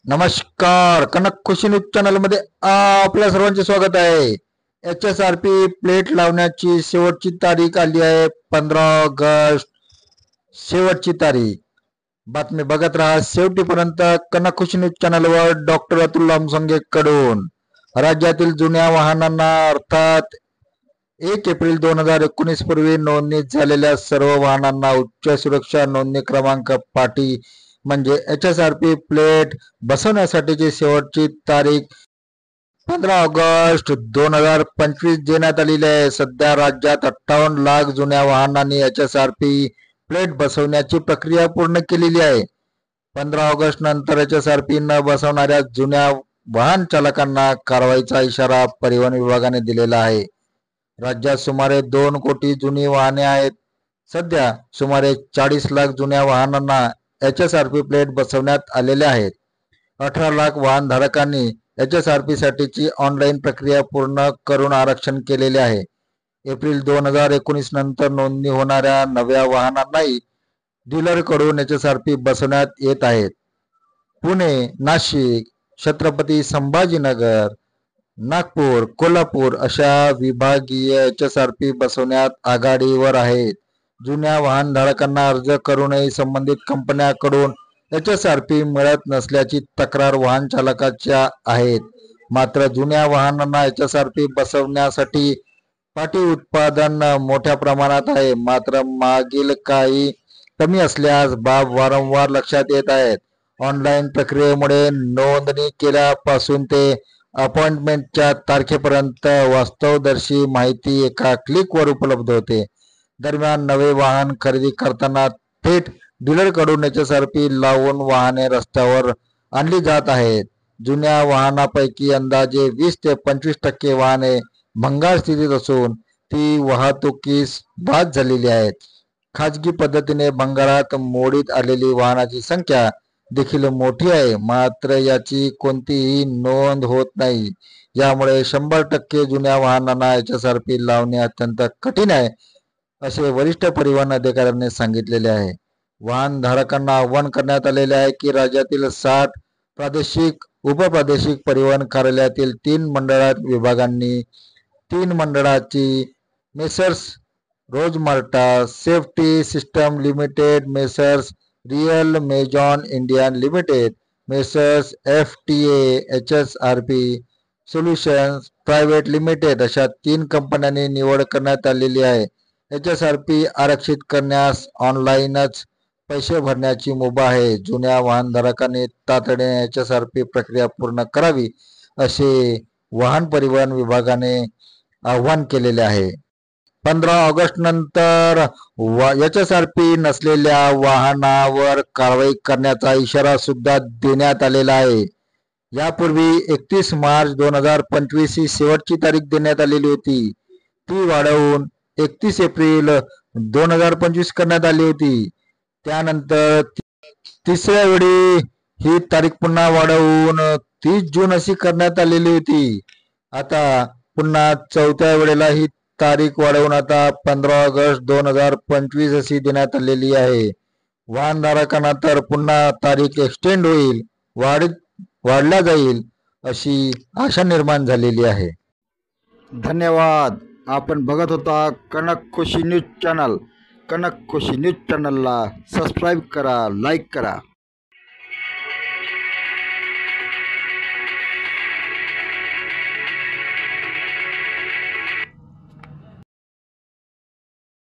नमस्कार. कनक खुशी news channel मध्ये आपल्या सर्वांचे स्वागत आहे. HSRP प्लेट लावण्याची शेवटची तारीख आली आहे 15 ऑगस्ट. शेवटची तारीख. बातमी बघत राहा शेवटीपर्यंत. कनक खुशी न्यूज चॅनलवर डॉक्टर अतुल लामसंगे कडून राज्यातील जुन्या वाहनांना अर्थात 1 एप्रिल 2019 पूर्वी नोंदणी झालेल्या सर्व वाहनांना उच्च सुरक्षा नोंदणी क्रमांक पाटी म्हणजे HSRP प्लेट बसवण्यासाठीची शेवटची तारीख 15 ऑगस्ट 2025 देण्यात आलेली आहे. सध्या राज्यात 58 लाख जुन्या वाहनांनी HSRP प्लेट बसवण्याची प्रक्रिया पूर्ण केलेली आहे. 15 ऑगस्ट नंतर HSRP न बसवणाऱ्या जुन्या वाहन चालकांना कारवाईचा इशारा परिवहन विभागाने दिलेला आहे. राज्यात सुमारे 2 कोटी जुनी वाहने आहेत. सध्या सुमारे 40 लाख जुन्या वाहनांना HSRP प्लेट बसवण्यात आलेले आहेत. 18 लाख वाहनधारकांनी HSRP साठीची ऑनलाईन प्रक्रिया पूर्ण करून आरक्षण केलेले आहे. एप्रिल 2019 नंतर नोंदणी होणाऱ्या नव्या वाहनांनाही डीलरकडून HSRP बसवण्यात येत आहेत. पुणे, नाशिक, छत्रपती संभाजीनगर, नागपूर, कोल्हापूर अशा विभागीय HSRP बसवण्यात आघाडीवर आहेत. जुन्या वाहनधारकांना अर्ज करूनही संबंधित कंपन्यांकडून HSRP मिळत नसल्याची तक्रार वाहन चालकाच्या आहेत. मात्र जुन्या वाहनांना HSRP बसवण्यासाठी पाटी उत्पादन मोठ्या प्रमाणात आहे. मात्र मागील काही कमी असल्यास बाब वारंवार लक्षात येत आहेत. ऑनलाईन प्रक्रियेमुळे नोंदणी केल्यापासून ते अपॉइंटमेंटच्या तारखेपर्यंत वास्तवदर्शी माहिती एका क्लिकवर उपलब्ध होते. दरम्यान नवे वाहन खरेदी करताना थेट डीलरकडून HSRP लावून वाहने रस्त्यावर आणली जात आहेत. जुन्या वाहनापैकी अंदाजे 20 ते 25% वाहने भंगार स्थितीत असून ती वाहतुकीस बाद झालेली आहेत. खाजगी पद्धतीने भंगारात मोडीत आलेली वाहनाची संख्या देखील मोठी आहे. मात्र याची कोणतीही नोंद होत नाही. यामुळे 100% जुन्या वाहनांना HSRP लावणे अत्यंत कठीण आहे असे वरिष्ठ परिवहन अधिकाऱ्यांनी सांगितलेले आहे. वाहनधारकांना आवाहन करण्यात आलेले आहे की राज्यातील 60 प्रादेशिक उपप्रादेशिक परिवहन कार्यालयातील 3 मंडळात विभागांनी 3 मंडळाची Messrs Rosmerta safety system limited, Messrs real Mazon India limited, Messrs FTA HSRP solutions private limited अशा 3 कंपन्यांनी निवड करण्यात आलेली आहे. HSRP आरक्षित करण्यास ऑनलाईनच पैसे भरण्याची मुभा आहे. जुन्या वाहनधारकांनी तातडीने HSRP प्रक्रिया पूर्ण करावी असे वाहन परिवहन विभागाने आवाहन केलेले आहे. 15 ऑगस्ट नंतर HSRP नसलेल्या वाहनावर कारवाई करण्याचा इशारा सुद्धा देण्यात आलेला आहे. यापूर्वी 31 मार्च 2025 ही शेवटची तारीख देण्यात आलेली होती. ती वाढवून 31 एप्रिल 2025 करण्यात आली होती. त्यानंतर तिसऱ्या वेळी ही तारीख पुन्हा वाढवून 30 जून अशी करण्यात आलेली होती. आता पुन्हा चौथ्या वेळेला ही तारीख वाढवून आता 15 ऑगस्ट 2025 अशी देण्यात आलेली आहे. वाहनधारकांना तर पुन्हा तारीख एक्सटेंड होईल, वाढल्या जाईल अशी आशा निर्माण झालेली आहे. धन्यवाद. आपण बघत होता कनक खुशी न्यूज चॅनल. कनक खुशी न्यूज चॅनलला सबस्क्राईब करा, लाईक करा.